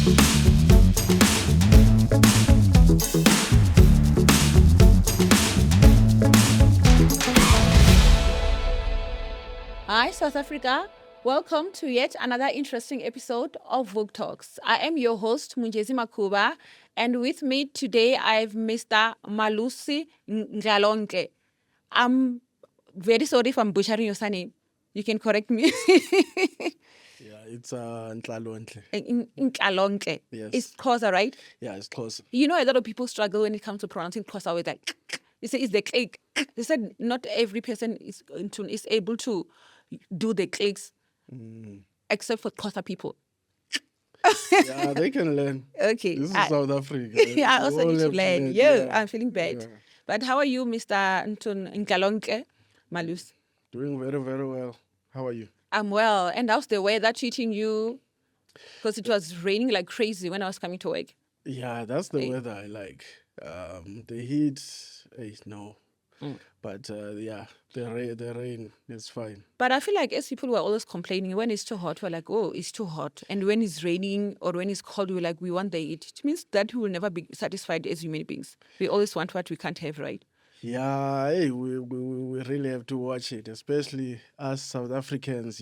Hi, South Africa. Welcome to yet another interesting episode of Vuk Talks. I am your host, Munjezi Makuba, and with me today I have Mr. Malusi Ntlalontle. I'm very sorry if I'm butchering your surname. You can correct me. Yeah, it's Ntlalontle. Ntlalontle. Yes. It's Xhosa, right? Yeah, it's close. You know, a lot of people struggle when it comes to pronouncing Xhosa with like, they say it's the click. They said not every person is able to do the clicks except for Xhosa people. Yeah, they can learn. Okay. This is South Africa. I also We all need to have learn. learn, Yeah, I'm feeling bad. Yeah. But how are you, Mr. Ntlalontle Malus? Doing very, very well. How are you? I'm well. And how's the weather treating you? Because it was raining like crazy when I was coming to work. Yeah, that's the Hey. weather I like. The heat, no. But yeah, the rain is fine. But I feel like as people were always complaining, when it's too hot, we're like, oh, it's too hot. And when it's raining or when it's cold, we're like, we want the heat. It means that we will never be satisfied as human beings. We always want what we can't have, right? Yeah, hey, we really have to watch it, especially as South Africans,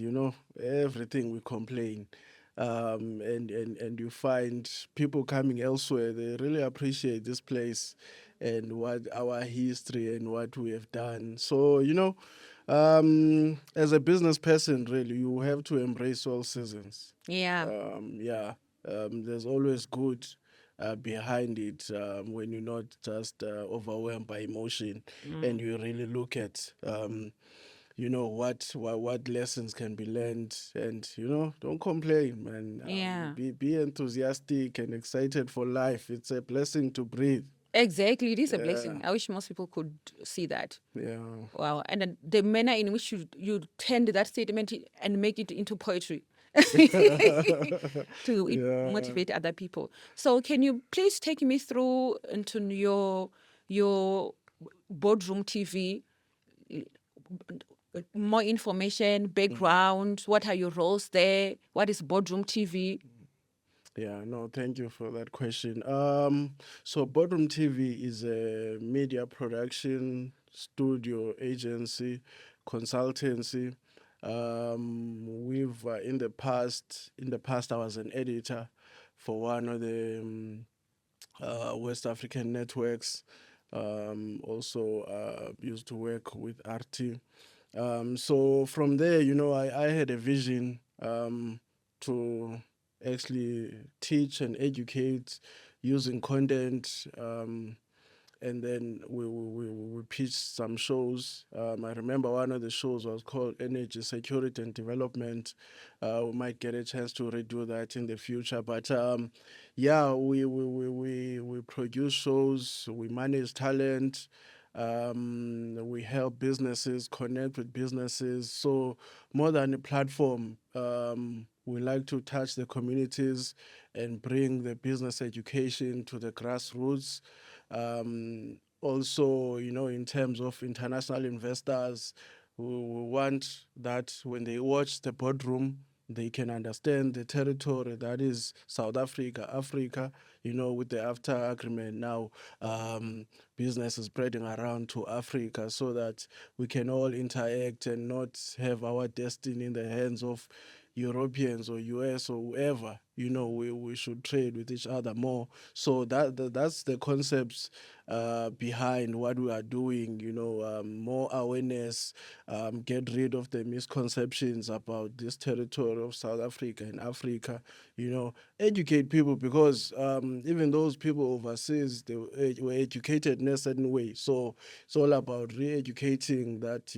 everything we complain. And you find people coming elsewhere, they really appreciate this place and what our history and what we have done. So, as a business person, really, you have to embrace all seasons. Yeah. There's always good behind it when you're not just overwhelmed by emotion and you really look at what lessons can be learned, and don't complain, man. Yeah. Be enthusiastic and excited for life. It's a blessing to breathe. Exactly. It is a blessing. I wish most people could see that. Yeah. Wow. And then the manner in which you tend that statement and make it into poetry to motivate other people. So can you please take me through into your Boardroom TV, more information, background, what are your roles there? What is Boardroom TV? Yeah, no, thank you for that question. So Boardroom TV is a media production studio agency, consultancy. We've in the past, I was an editor for one of the West African networks. Also used to work with RT. So from there, I had a vision to actually teach and educate using content, and then we pitched some shows. I remember one of the shows was called Energy Security and Development. We might get a chance to redo that in the future, but we produce shows, we manage talent. We help businesses connect with businesses. So more than a platform, we like to touch the communities and bring the business education to the grassroots. Also, in terms of international investors, we want that when they watch the boardroom, they can understand the territory that is South Africa, with the AfTA agreement now, business is spreading around to Africa so that we can all interact and not have our destiny in the hands of Europeans or US or whoever. We should trade with each other more. So that's the concepts behind what we are doing. More awareness, get rid of the misconceptions about this territory of South Africa and Africa. Educate people, because even those people overseas, they were educated in a certain way. So it's all about re-educating that,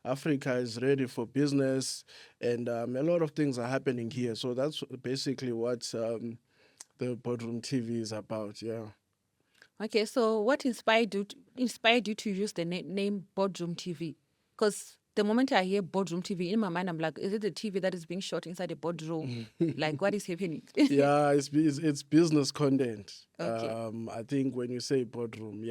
Africa is ready for business, and a lot of things are happening here. So that's basically what the Boardroom TV is about. Yeah. Okay, so what inspired you to use the name Boardroom TV? Because the moment I hear Boardroom TV, in my mind, I'm like, is it the TV that is being shot inside a boardroom? Like, what is happening? Yeah, it's business content. Okay. I think when you say boardroom,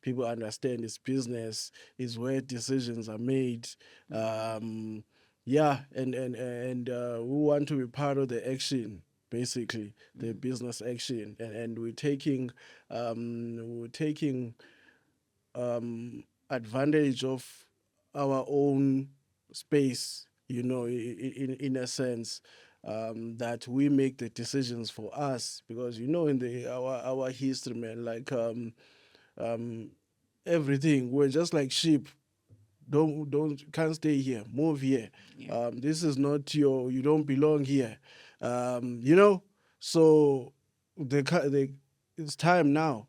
people understand it's business, is where decisions are made. And we want to be part of the action. basically the business action, and we're taking advantage of our own space, in a sense, that we make the decisions for us, because in the our history, man, like um, everything, we're just like sheep. Don't can't stay here. Move here. Yeah. This is not your. You don't belong here. You know. So it's time now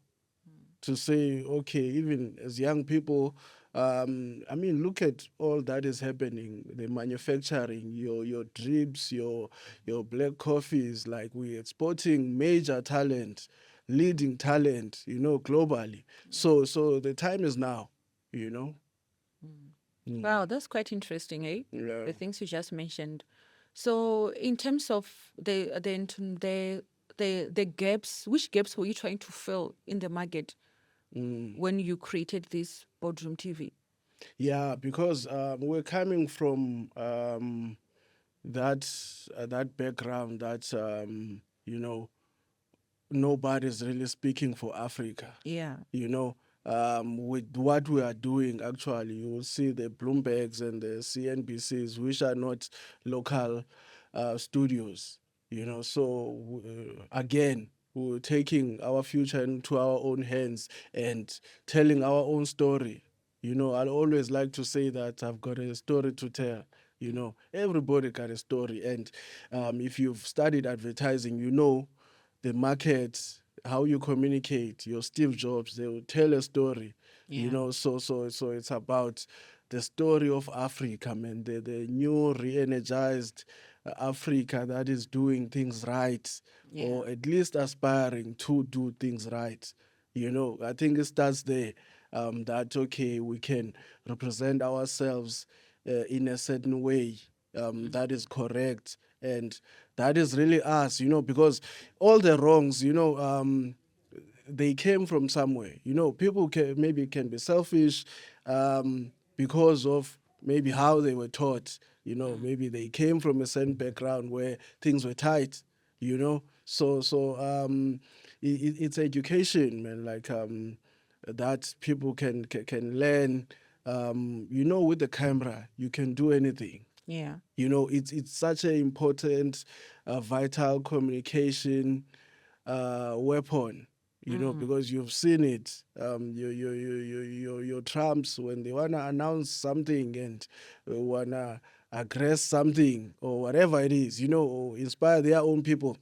to say, okay, even as young people, I mean, look at all that is happening. The manufacturing, your drips, your black coffees, like we're exporting major talent, leading talent, globally. So the time is now, you know. Mm. Wow, that's quite interesting, eh? Yeah. The things you just mentioned. So, in terms of the gaps, which gaps were you trying to fill in the market when you created this Boardroom TV? Yeah, because we're coming from that background that nobody's really speaking for Africa. Yeah. With what we are doing, actually, you will see the Bloombergs and the CNBCs, which are not local studios. So again, we're taking our future into our own hands and telling our own story. I'll always like to say that I've got a story to tell. Everybody got a story, and if you've studied advertising, the market, how you communicate, your Steve Jobs, they will tell a story. Yeah. So it's about the story of Africa, man, the new re-energized Africa that is doing things right, Yeah. or at least aspiring to do things right. I think it starts there. That okay, we can represent ourselves in a certain way that is correct, and that is really us, because all the wrongs, they came from somewhere. People maybe can be selfish because of maybe how they were taught. Maybe they came from a certain background where things were tight. So it's education, man. Like that people can learn. With the camera, you can do anything. Yeah. It's such an important, vital communication weapon. Because you've seen it. Your Trumps, when they wanna announce something and wanna aggress something or whatever it is, or inspire their own people,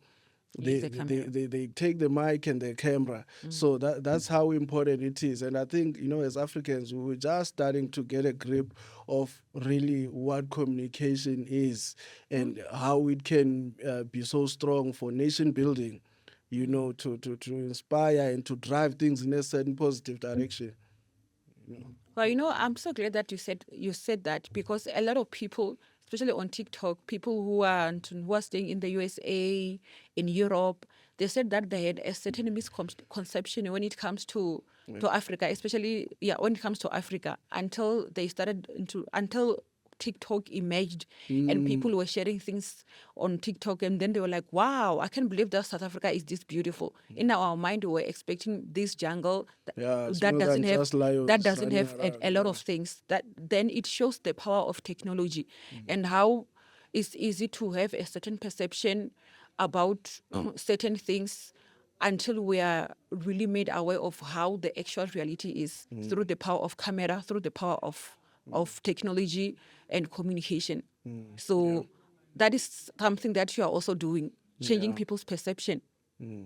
Use they the they, camera. they take the mic and the camera. So that's how important it is. And I think, as Africans, we're just starting to get a grip of really what communication is and how it can be so strong for nation building, to inspire and to drive things in a certain positive direction. Well, I'm so glad that you said that, because a lot of people, especially on TikTok, people who are staying in the USA, in Europe, they said that they had a certain misconception when it comes to Africa, especially when it comes to Africa, until they started until TikTok emerged and people were sharing things on TikTok, and then they were like, wow, I can't believe that South Africa is this beautiful. In our mind, we were expecting this jungle Yeah, it's that more doesn't than have just lions that doesn't running have around. a lot Yeah. of things. That then it shows the power of technology and how it's easy to have a certain perception about certain things until we are really made aware of how the actual reality is through the power of camera, through the power of technology and communication. So that is something that you are also doing, changing Yeah. people's perception Yeah.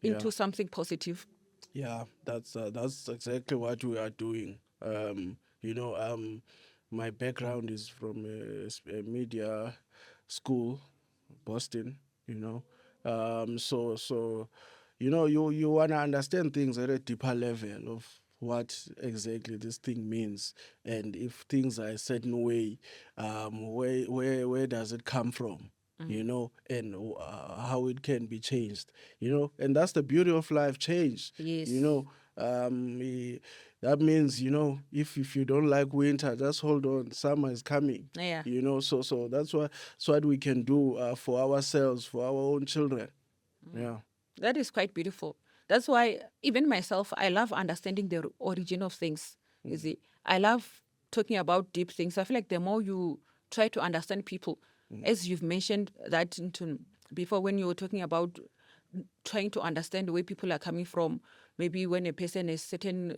into something positive. Yeah, that's exactly what we are doing. My background is from a media school, Boston. So you wanna understand things at a deeper level of what exactly this thing means, and if things are a certain way, where does it come from? And how it can be changed. And that's the beauty of life, change. Yes. you know um, eh, that means, if you don't like winter, just hold on, summer is coming. Yeah. So that's what we can do for ourselves, for our own children. Yeah. That is quite beautiful. That's why even myself, I love understanding the origin of things. You see, I love talking about deep things. I feel like the more you try to understand people, as you've mentioned that before when you were talking about trying to understand where people are coming from, maybe when a person is certain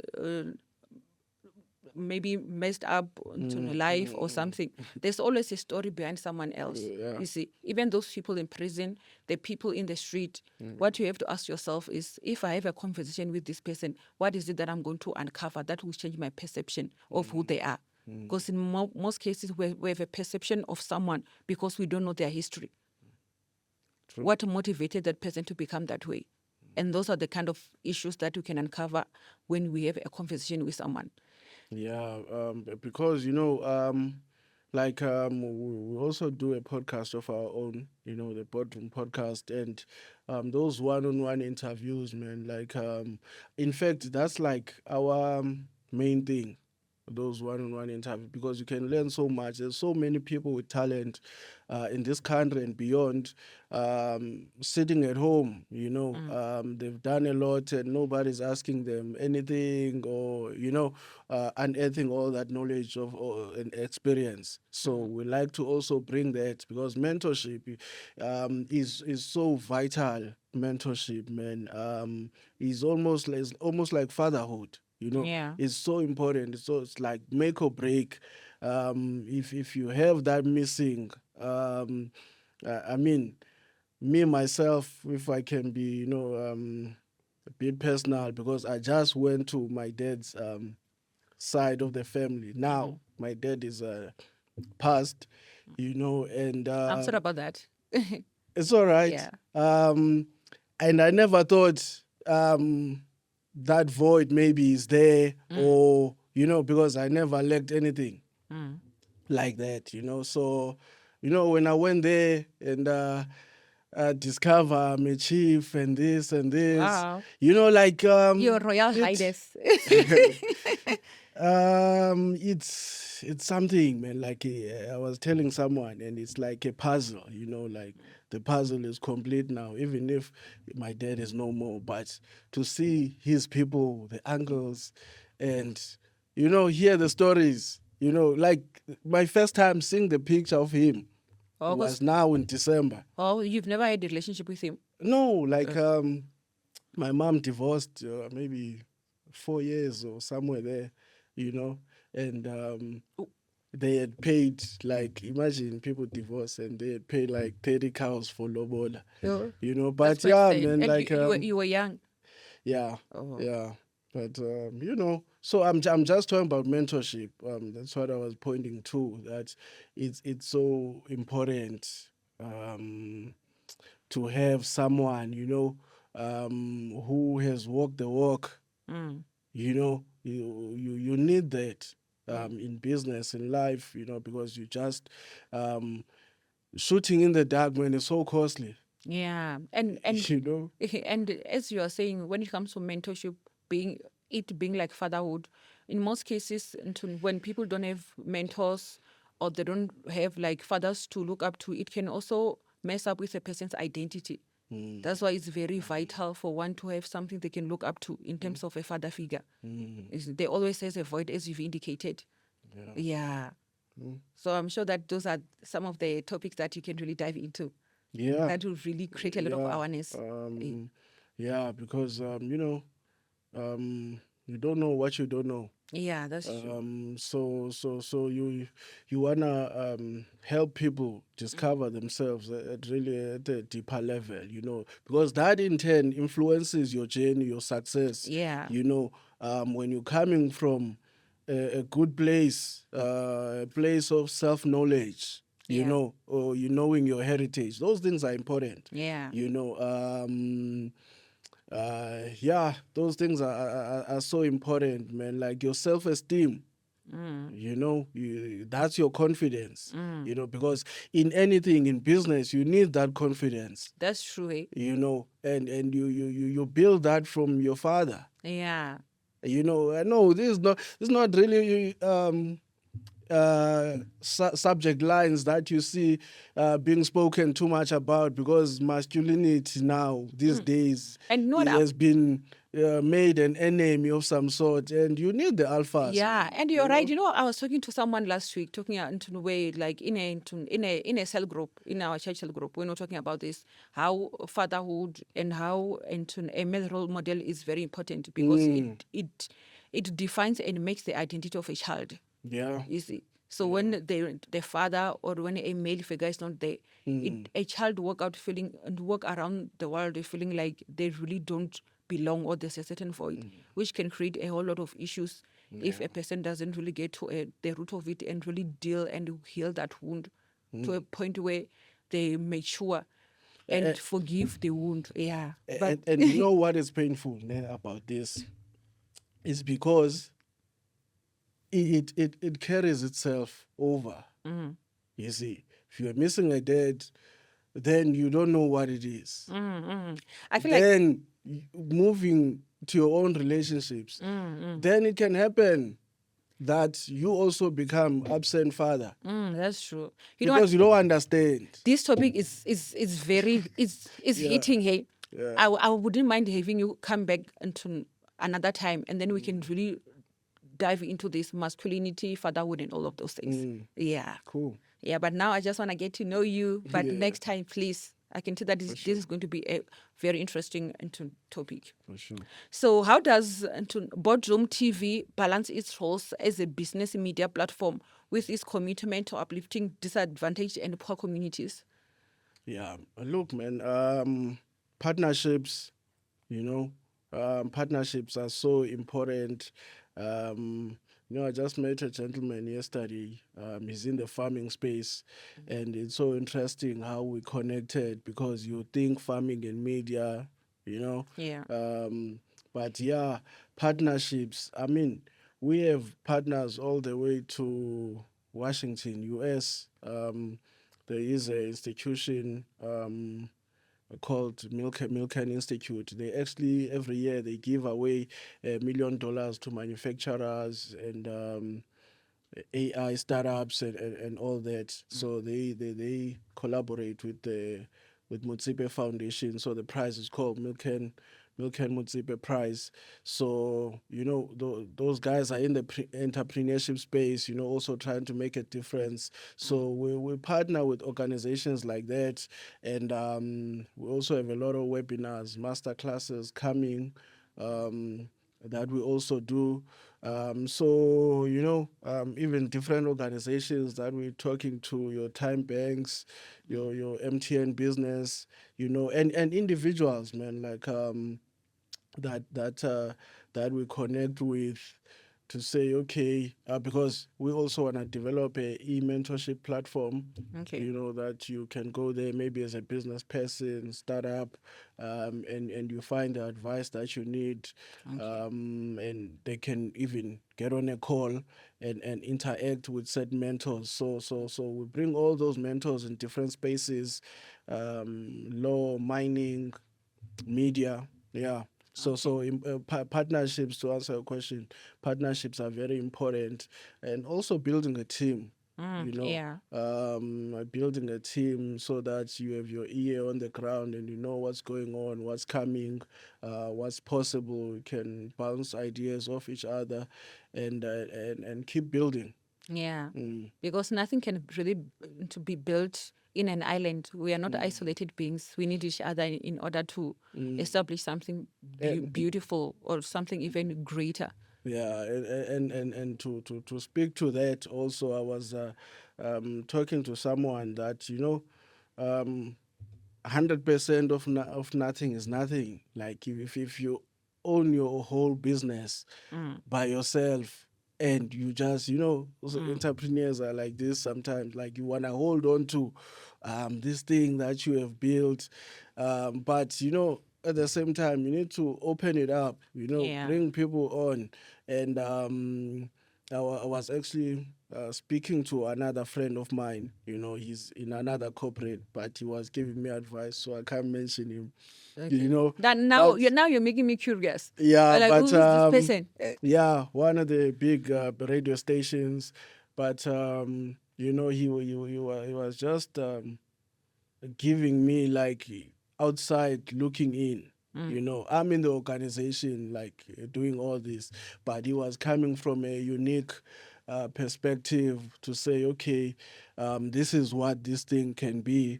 maybe messed up into life or something, there's always a story behind someone else. Yeah. You see, even those people in prison, the people in the street, what you have to ask yourself is, if I have a conversation with this person, what is it that I'm going to uncover that will change my perception of who they are? Because in most cases, we have a perception of someone because we don't know their history. True. What motivated that person to become that way? And those are the kind of issues that we can uncover when we have a conversation with someone. Yeah, because we also do a podcast of our own, the Boardroom podcast, and those one-on-one interviews, man. In fact, that's like our main thing. Those one-on-one interviews, because you can learn so much. There's so many people with talent in this country and beyond, sitting at home. They've done a lot, and nobody's asking them anything, or unearthing all that knowledge and experience. So we like to also bring that, because mentorship is so vital. Mentorship, man, is almost like fatherhood. Yeah. It's so important. So it's like make or break. If you have that missing, I mean, me myself, if I can be, a bit personal, because I just went to my dad's side of the family. Now my dad is passed, and I'm sorry about that. it's all right. Yeah. And I never thought that void maybe is there, or because I never lacked anything like that. So when I went there and discover I'm a chief and this and this, Wow. like Your Royal it- Highness. it's something, man. Like I was telling someone, and it's like a puzzle. Like the puzzle is complete now, even if my dad is no more. But to see his people, the uncles, and hear the stories. Like my first time seeing the picture of him Oh, was now in December. you've never had a relationship with him. No, like my mom divorced maybe 4 years or somewhere there, and they had paid, like, imagine people divorce and they had paid like 30 cows for lobola, Oh, but that's quite yeah, sad. man, And like you were young. yeah, Oh. yeah. But so I'm just talking about mentorship. That's what I was pointing to. That it's so important to have someone who has walked the walk. You need that in business, in life. Because you just shooting in the dark, when it's so costly. Yeah. And and as you are saying, when it comes to mentorship, being like fatherhood, in most cases, when people don't have mentors or they don't have like fathers to look up to, it can also mess up with a person's identity. That's why it's very vital for one to have something they can look up to in terms of a father figure. There always has a void, as you've indicated. Yeah. So I'm sure that those are some of the topics that you can really dive into. Yeah. That will really create a lot of awareness. Yeah, because you don't know what you don't know. Yeah, that's true. So you wanna help people discover themselves at a deeper level, because that in turn influences your journey, your success. Yeah. When you're coming from a good place, a place of self-knowledge, Yeah. or knowing your heritage, those things are important. Yeah. Those things are so important, man. Like your self-esteem, that's your confidence, because in anything, in business, you need that confidence, That's true. Eh? and you build that from your father. Yeah. You know, I know this is not really subject lines that you see being spoken too much about, because masculinity now these days And you know it what? has been made an enemy of some sort, and you need the alphas. Yeah, Man, and you're right. You know, I was talking to someone last week, talking into the way, like in a cell group, in our church cell group, we were talking about this, how fatherhood and how into a male role model is very important, because it defines and makes the identity of a child. Yeah. You see, so when the father or when a male figure is not there, a child walk out feeling and walk around the world feeling like they really don't belong, or there's a certain void, which can create a whole lot of issues if a person doesn't really get to the root of it and really deal and heal that wound to a point where they mature and forgive the wound. Yeah, but And you know what is painful about this is because it carries itself over. You see, if you're missing a dad, then you don't know what it is. I feel like Then moving to your own relationships, then it can happen that you also become absent father that's true. You know what? because you don't understand. This topic is very is hitting. Hey, I wouldn't mind having you come back into another time, and then we can really dive into this masculinity, fatherhood, and all of those things. Yeah, Cool. yeah. But now I just want to get to know you. But Yeah. next time, please, I can tell that this is going to be a very interesting topic. For sure. So, how does Boardroom TV balance its roles as a business media platform with its commitment to uplifting disadvantaged and poor communities? Yeah. Look, man, partnerships, you know, partnerships are so important. I just met a gentleman yesterday. He's in the farming space, and it's so interesting how we connected, because you think farming and media, you know. Yeah. But yeah, partnerships. I mean, we have partners all the way to Washington, US. There is an institution called Milken Institute. They actually every year they give away $1 million to manufacturers and AI startups and all that. So they collaborate with Mutsipe Foundation. So the prize is called Milken Mutsipe Prize. So those guys are in the entrepreneurship space. Also trying to make a difference. So we partner with organizations like that, and we also have a lot of webinars, master classes coming. That we also do. Even different organizations that we're talking to, your time banks, your MTN business, and individuals, man, like that we connect with to say, okay, because we also want to develop a e-mentorship platform, Okay. that you can go there maybe as a business person, startup, and you find the advice that you need, and they can even get on a call and interact with said mentors. So we bring all those mentors in different spaces, law, mining, media, yeah. Partnerships, to answer your question, partnerships are very important, and also building a team. Yeah. Building a team so that you have your ear on the ground and you know what's going on, what's coming, what's possible. You can bounce ideas off each other, and keep building. Yeah. Because nothing can really to be built in an island. We are not isolated beings. We need each other in order to establish something beautiful or something even greater. Yeah, and to speak to that also, I was talking to someone that 100% of nothing is nothing. Like if you own your whole business by yourself, and you just entrepreneurs are like this sometimes. Like you wanna hold on to this thing that you have built, but at the same time you need to open it up. Yeah. Bring people on, and I was actually speaking to another friend of mine. He's in another corporate, but he was giving me advice, so I can't mention him. Okay. You know, That now but you're making me curious. yeah, Like but who's this person? yeah, one of the big radio stations. But he was just giving me like outside looking in. I'm in the organization like doing all this, but he was coming from a unique perspective to say, okay, this is what this thing can be.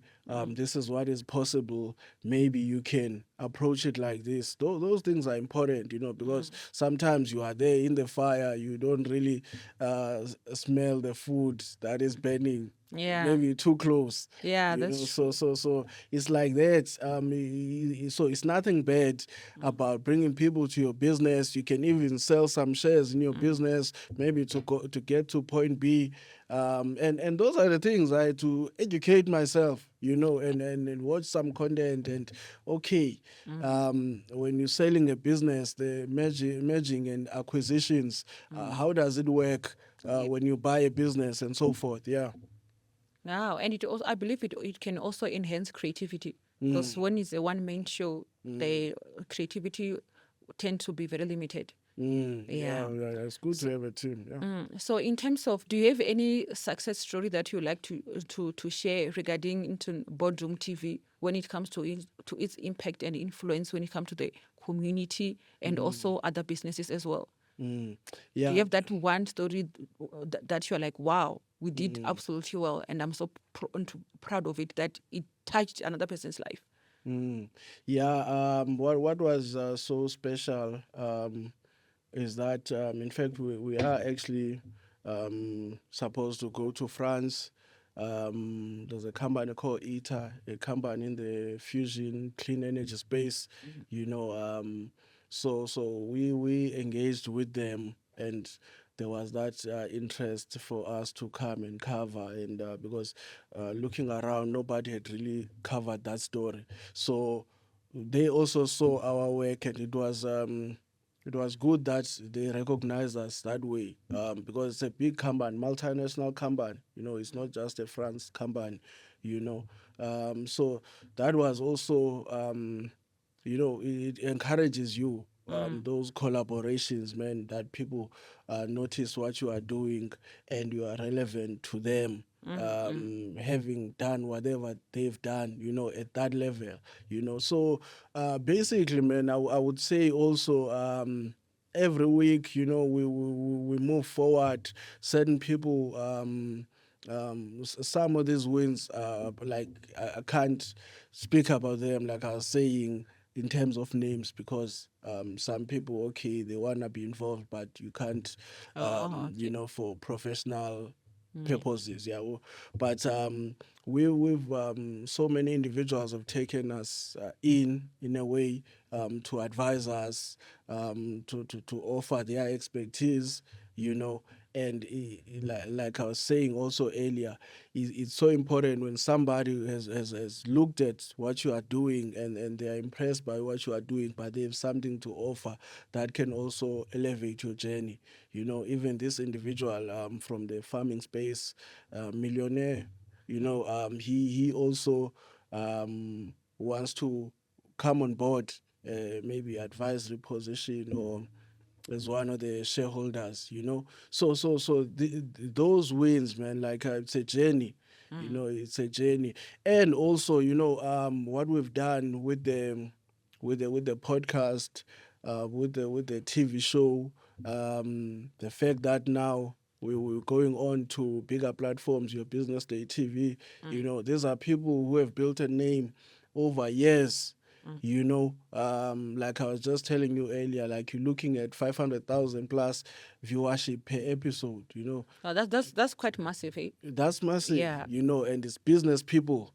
This is what is possible. Maybe you can approach it like this. Those things are important, because sometimes you are there in the fire, you don't really smell the food that is burning. Yeah. Maybe too close. Yeah, that's So true. it's like that. So it's nothing bad about bringing people to your business. You can even sell some shares in your business, maybe to get to point B. And those are the things I to educate myself, and watch some content. And okay, when you're selling a business, the merging and acquisitions, how does it work when you buy a business and so forth? Yeah. Wow, and it also, I believe it can also enhance creativity because when it's a one man show, the creativity tend to be very limited. Yeah, Yeah. yeah, it's good to have a team. Yeah. So, in terms of, do you have any success story that you like to share regarding into Boardroom TV when it comes to its impact and influence when it comes to the community and also other businesses as well? Mm. Do you Yeah. have that one story that you're like, wow, we did absolutely well, and I'm so proud of it that it touched another person's life? Mm. Yeah. What was so special is that in fact we are actually supposed to go to France. There's a company called ITA, a company in the fusion clean energy space. So we engaged with them, and there was that interest for us to come and cover, and because looking around, nobody had really covered that story. So they also saw our work, and it was good that they recognize us that way, because it's a big company, multinational company. It's not just a France company. So that was also, it encourages you. Those collaborations, man, that people notice what you are doing and you are relevant to them, having done whatever they've done, at that level. So basically, man, I would say also, every week, we move forward. Certain people, some of these wins, like I can't speak about them, like I was saying, in terms of names, because some people, okay, they want to be involved, but you can't, Okay. for professional purposes. Yeah. But we've so many individuals have taken us in a way, to advise us, to offer their expertise, you know. And like I was saying also earlier, it's so important when somebody has looked at what you are doing, and they are impressed by what you are doing, but they have something to offer that can also elevate your journey. Even this individual, from the farming space, millionaire, he also wants to come on board, maybe advisory position, or as one of the shareholders. Those wins, man, like it's a journey. It's a journey. And also, what we've done with the podcast, with the TV show, the fact that now we're going on to bigger platforms, your Business Day TV. These are people who have built a name over years. Like I was just telling you earlier, like you're looking at 500,000 plus viewership per episode. Oh, that's quite massive, eh? That's massive. Yeah. And it's business people.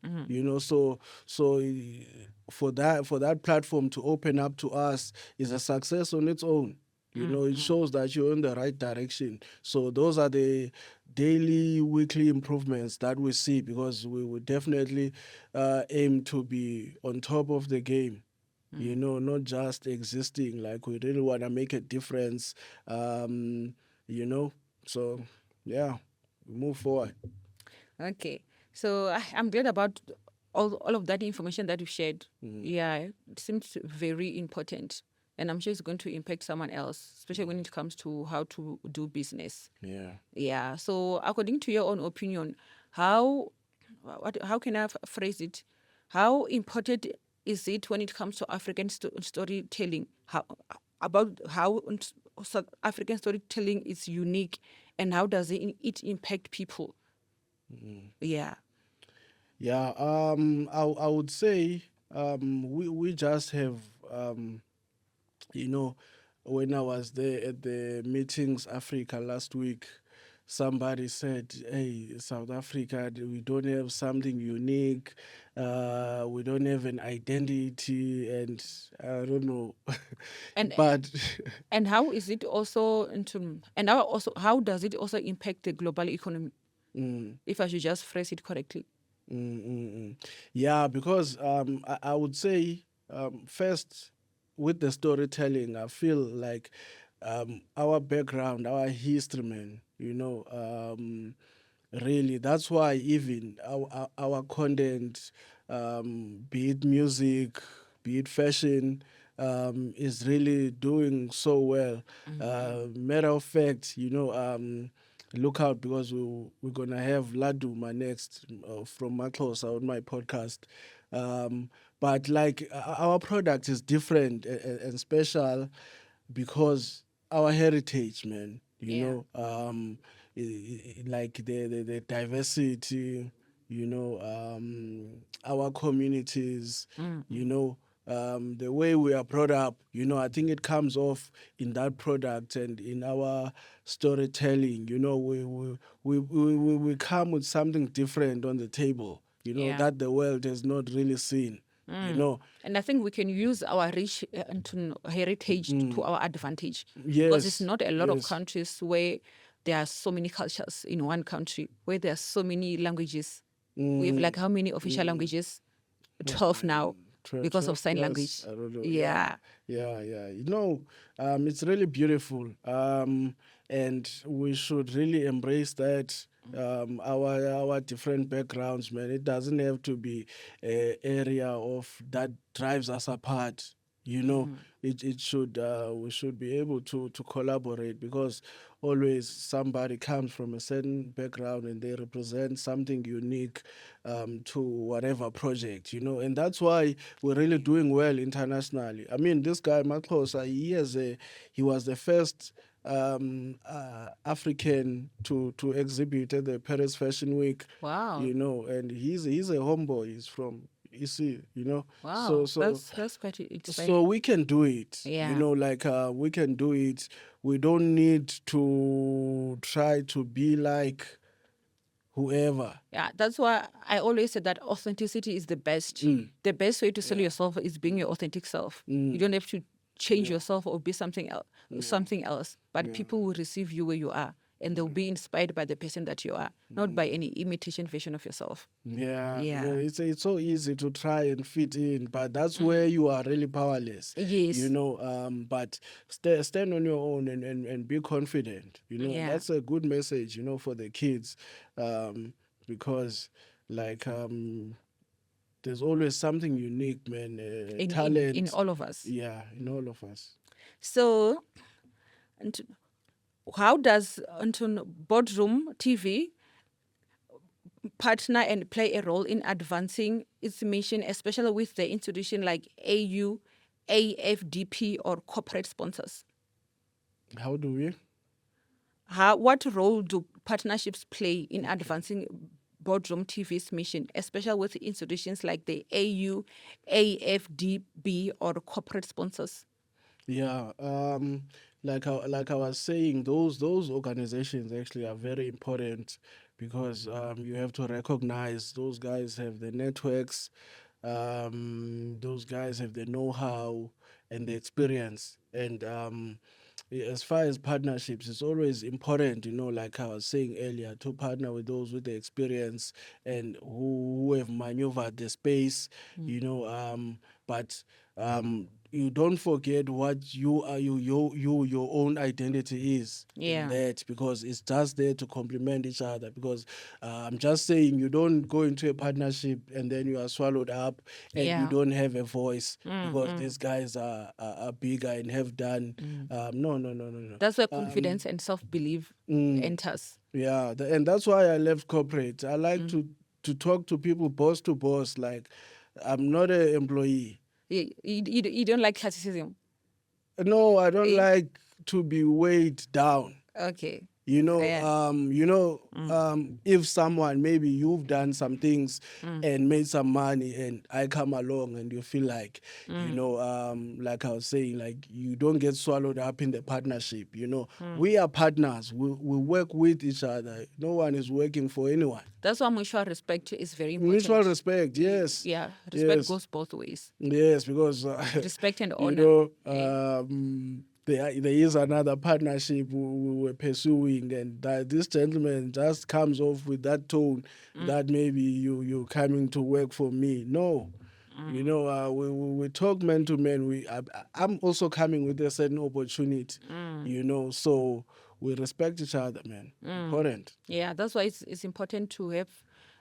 For that platform to open up to us is a success on its own. It shows that you're in the right direction. So those are the daily, weekly improvements that we see, because we would definitely aim to be on top of the game. Not just existing. Like we really want to make a difference. You know. So yeah. we move forward. Okay. So I'm glad about all of that information that you shared. Yeah, it seems very important. And I'm sure it's going to impact someone else, especially when it comes to how to do business. Yeah. Yeah. So according to your own opinion, how how can I phrase it? How important is it when it comes to African storytelling? How about how South African storytelling is unique, and how does it impact people? Yeah. Yeah, I would say we just have you know, when I was there at the meetings Africa last week, somebody said, "Hey, South Africa, we don't have something unique. We don't have an identity, and I don't know." And But and how is it also into and how does it also impact the global economy? If I should just phrase it correctly. yeah, because I would say first with the storytelling, I feel like our background, our history, man, really, that's why even our content, be it music, be it fashion, is really doing so well. Matter of fact, look out because we're gonna have Laduma next from Matlosa on my podcast. But like our product is different and special because our heritage, man. Yeah. Like the diversity, our communities, the way we are brought up. I think it comes off in that product and in our storytelling. We come with something different on the table. Yeah. That the world has not really seen. And I think we can use our rich heritage to our advantage, because it's Yes, not a lot of yes. countries where there are so many cultures in one country, where there are so many languages. We have like how many official languages? 12 now, because of 12 sign plus, language. I don't know. Yeah, Yeah. yeah, yeah. It's really beautiful. And we should really embrace that. Our different backgrounds, man. It doesn't have to be a area of that drives us apart. It should we should be able to collaborate because always somebody comes from a certain background and they represent something unique to whatever project, and that's why we're really doing well internationally. I mean, this guy Makhosa, he was the first African to exhibit at the Paris Fashion Week, Wow. and he's a homeboy. He's from EC, Wow. so That's quite so inspiring. we can do it, Yeah. like we can do it. We don't need to try to be like whoever. Yeah, that's why I always said that authenticity is the best. The best way to sell yourself is being your authentic self. You don't have to change yourself or be something else. But people will receive you where you are, and they'll be inspired by the person that you are, not by any imitation version of yourself. Yeah, Yeah. it's so easy to try and fit in, but that's where you are really powerless. Yes. But stand on your own and be confident. Yeah. That's a good message, for the kids, because like there's always something unique, man. In Talent, all of us. yeah, in all of us. So, and how does Boardroom TV partner and play a role in advancing its mission, especially with the institution like AU, AFDP, or corporate sponsors? How do we? What role do partnerships play in advancing Boardroom TV's mission, especially with institutions like the AU, AFDB, or corporate sponsors? Yeah, like I was saying, those organizations actually are very important because you have to recognize those guys have the networks, those guys have the know-how and the experience, and as far as partnerships, it's always important, like I was saying earlier, to partner with those with the experience and who have maneuvered the space, you know. but you don't forget what you are, your own identity is in Yeah. that, because it's just there to complement each other. Because I'm just saying, you don't go into a partnership and then you are swallowed up and you Yeah. don't have a voice Mm, because mm, these guys are bigger and have done. mm. No, no, no, no, no. That's where confidence and self-belief Mm, enters. yeah, and that's why I left corporate. I like Mm. to talk to people boss to boss. Like, I'm not an employee. You don't like criticism. No, I don't Eh? like to be weighed down. Okay. You know, Yeah. if someone, maybe you've done some things Mm. and made some money, and I come along and you feel like, Mm. like I was saying, like, you don't get swallowed up in the partnership. Mm. We are partners. We work with each other. No one is working for anyone. That's why mutual respect is very Mutual important. respect, yes. Yeah, respect Yes. goes both ways. Yes, because Respect and you honor. know, Eh. there is another partnership we were pursuing, and that this gentleman just comes off with that tone that maybe you're coming to work for me. No, we talk man to man. I'm also coming with a certain opportunity. So we respect each other, man. Important. Yeah, that's why it's important to have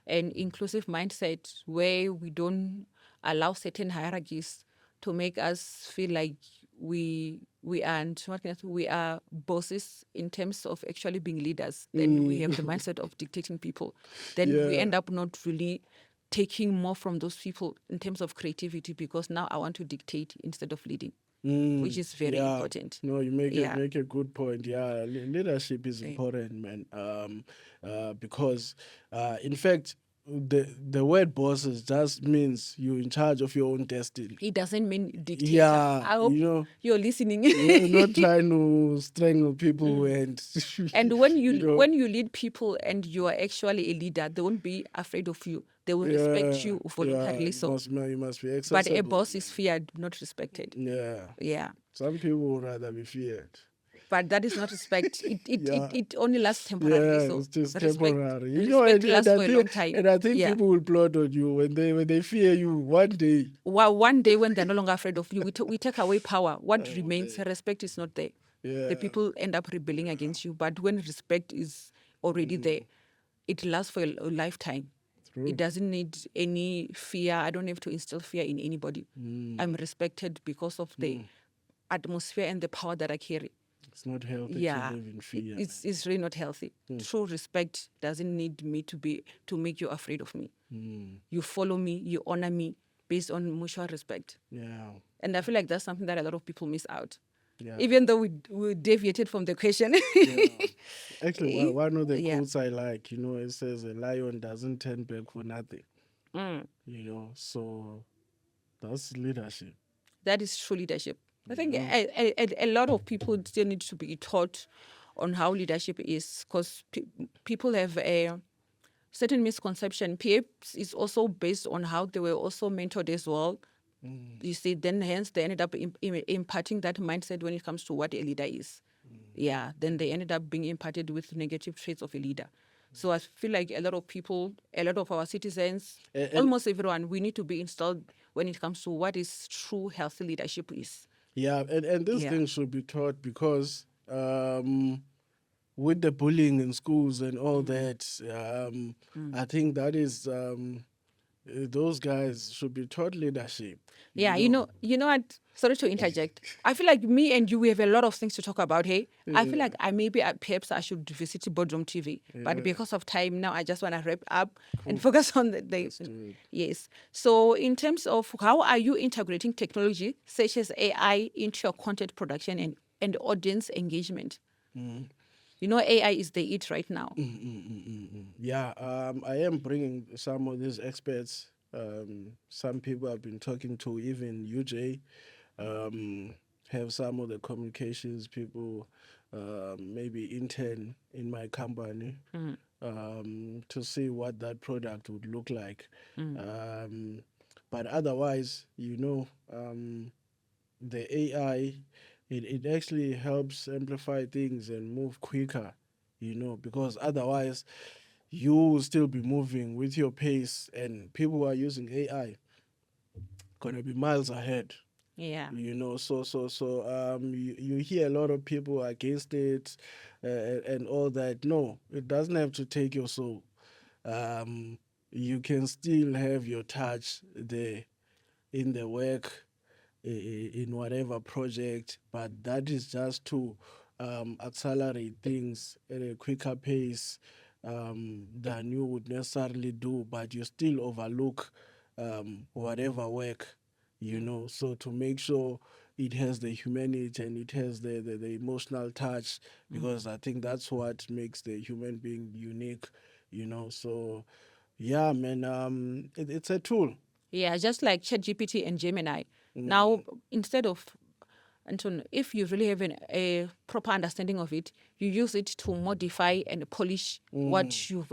an inclusive mindset where we don't allow certain hierarchies to make us feel like we aren't what can I say, we are bosses in terms of actually being leaders. Then we have the mindset of dictating people. Then we Yeah. end up not really taking more from those people in terms of creativity, because now I want to dictate instead of leading, which is very Yeah. important. No, you make Yeah. make a good point. Yeah, leadership is important, man. Because in fact, the word bosses just means you're in charge of your own destiny. It doesn't mean dictator. Yeah, I hope you're listening. you're not trying to strangle people and And when you know, when you lead people and you are actually a leader, they won't be afraid of you. They will respect you voluntarily. you So, must be but a accessible. boss is feared, not respected. Yeah, Yeah, some people would rather be feared. but that is not respect. Yeah. It only lasts temporarily. Yeah, So it's just respect, temporary. respect lasts for a long time. And I think Yeah. people will plot on you when they fear you one day. Well, one day when they're no longer afraid of you, we take away power. What remains? Respect is not there. Yeah. The people end up rebelling against you. But when respect is already there, it lasts for a lifetime. True. It doesn't need any fear. I don't have to instill fear in anybody. I'm respected because of the atmosphere and the power that I carry. It's not healthy Yeah, to live in fear. it's really not healthy. True respect doesn't need me to make you afraid of me. You follow me, you honor me based on mutual respect. Yeah. And I feel like that's something that a lot of people miss out. Yeah. Even though we deviated from the question. Yeah. Actually, one of the Yeah. quotes I like, it says a lion doesn't turn back for nothing. So that's leadership. That is true leadership. I think a lot of people still need to be taught on how leadership is, because people have a certain misconception. Perhaps it's also based on how they were also mentored as well. You see, then hence they ended up imparting that mindset when it comes to what a leader is. Yeah, then they ended up being imparted with negative traits of a leader. So I feel like a lot of people, a lot of our citizens, almost everyone, we need to be installed when it comes to what is true healthy leadership is. Yeah, and these Yeah. things should be taught because with the bullying in schools and all that, I think that is those guys should be taught leadership. Yeah, you know what? Sorry to interject. I feel like me and you, we have a lot of things to talk about. Hey, I feel like perhaps I should visit Boardroom TV, but because of time now, I just want to wrap up and focus on the yes. So, in terms of how are you integrating technology such as AI into your content production and audience engagement? You know, AI is the it right now. Yeah, I am bringing some of these experts. Some people I've been talking to, even UJ, have some of the communications people, maybe intern in my company, to see what that product would look like. But otherwise, the AI, it actually helps amplify things and move quicker, because otherwise you will still be moving with your pace, and people who are using AI, gonna be miles ahead. Yeah. You hear a lot of people against it, and all that. No, it doesn't have to take your soul. Um, you can still have your touch there in the work, in whatever project, but that is just to accelerate things at a quicker pace than you would necessarily do, but you still overlook whatever work, so to make sure it has the humanity and it has the emotional touch, because I think that's what makes the human being unique, so yeah, man, it's a tool. Yeah, just like ChatGPT and Gemini. Mm. Now, instead of Anton, if you really have a proper understanding of it, you use it to modify and polish what you've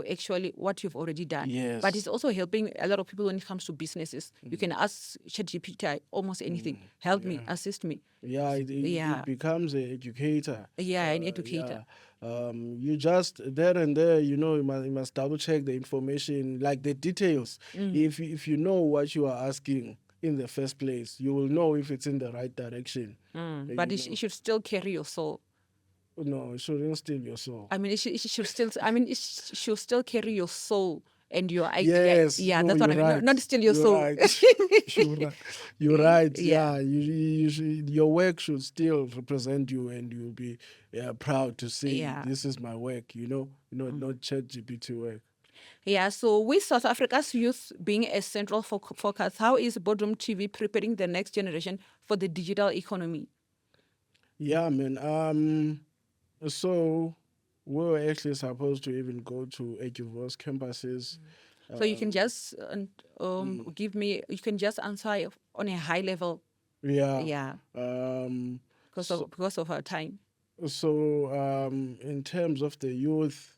already done. Yes. But it's also helping a lot of people when it comes to businesses. You can ask ChatGPT almost anything. Help me, assist me. Yeah, Yeah. it becomes an educator. Yeah, an educator. You just there and there, you must double check the information, like the details. If you know what you are asking in the first place, you will know if it's in the right direction. But it should still carry your soul. No, it shouldn't steal your soul. I mean, it should still. I mean, it should still carry your soul and your Yes, Yeah, no, that's what I you're mean. right. Not still your You're soul. right. You're right. You're right. Yeah. Yeah, your work should still represent you, and you'll be proud to say, Yeah. this is my work. Not ChatGPT work. Yeah, so with South Africa's youth being a central focus, how is Boardroom TV preparing the next generation for the digital economy? Yeah, man. So we were actually supposed to even go to Ekivo's campuses. So you can just give me, you can just answer on a high level. Yeah. Yeah, because of our time. So in terms of the youth,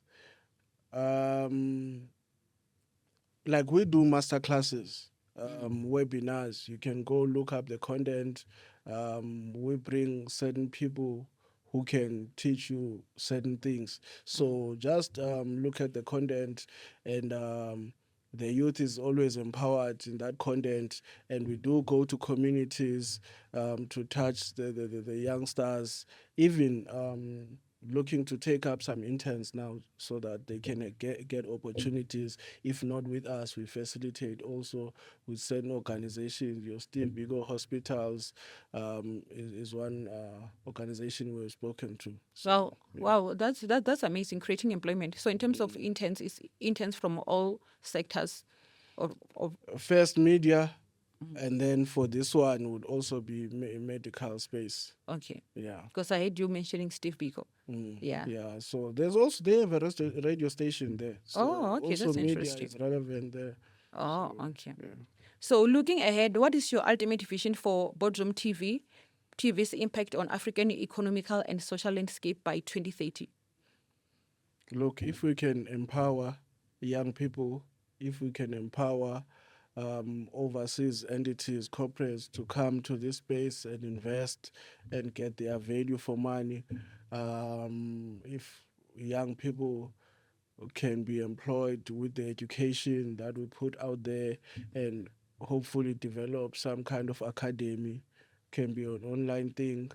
like we do master classes, webinars. You can go look up the content. We bring certain people who can teach you certain things. So just look at the content, and the youth is always empowered in that content. And we do go to communities to touch the youngsters, even looking to take up some interns now so that they can get opportunities. If not with us, we facilitate also with certain organizations. Your still bigger hospitals is one organization we've spoken to. So, wow, that's amazing, creating employment. So in terms of interns, it's interns from all sectors of First media, and then for this one would also be medical space. okay. Yeah. Because I heard you mentioning Steve Biko. Yeah. Yeah. So they have a radio station there. So Oh, okay, also that's media interesting. is relevant there. Oh, okay. So looking ahead, what is your ultimate vision for Boardroom TV's impact on African economical and social landscape by 2030? Look, if we can empower young people, if we can empower overseas entities, corporates to come to this space and invest and get their value for money, if young people can be employed with the education that we put out there, and hopefully develop some kind of academy, can be an online thing,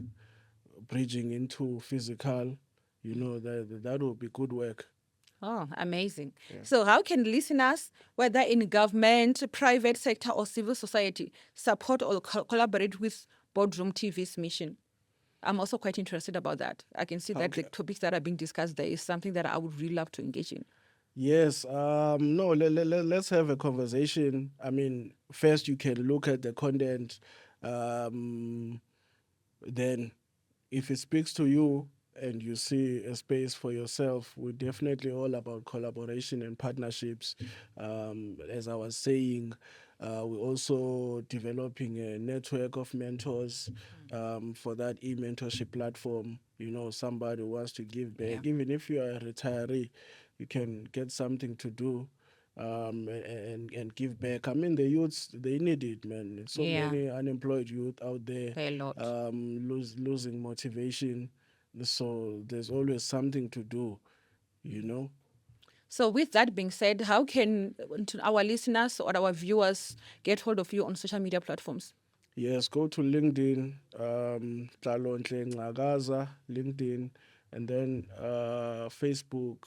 bridging into physical, that will be good work. Oh, amazing. So how can listeners, whether in government, private sector or civil society, support or collaborate with Boardroom TV's mission? I'm also quite interested about that. I can see that the topics that are being discussed there is something that I would really love to engage in. Yes. No, let's have a conversation. I mean, first you can look at the content. Then if it speaks to you and you see a space for yourself, we're definitely all about collaboration and partnerships. As I was saying, we're also developing a network of mentors for that e-mentorship platform. Somebody who wants to give back. Yeah. Even if you are a retiree, you can get something to do and give back. I mean, the youths, they need it, man. So Yeah. many unemployed youth out there, A lot. losing motivation. So there's always something to do, you know. So with that being said, how can our listeners or our viewers get hold of you on social media platforms? Yes, go to LinkedIn, Ntlalontle Ngcakaza, LinkedIn, and then Facebook,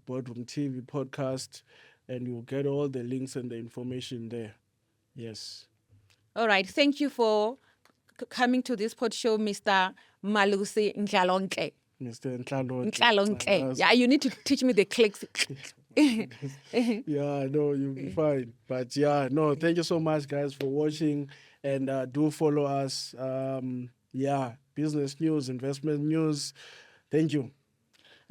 Boardroom TV podcast, and you'll get all the links and the information there. Yes. All right. Thank you for coming to this pod show, Mr. Malusi Ntlalontle. Mr. Ntlalontle Ntlalontle. Ngcakaza. Yeah, you need to teach me the clicks. Yeah, no, you'll be fine. But yeah, no, thank you so much, guys, for watching, and do follow us. Yeah, business news, investment news. Thank you.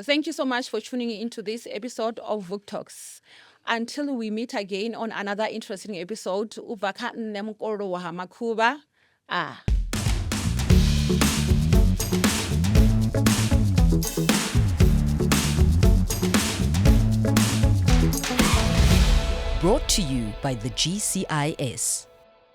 Thank you so much for tuning into this episode of Vuk Talks. Until we meet again on another interesting episode, uvaka nemkoro wa hamakuba. Brought to you by the GCIS.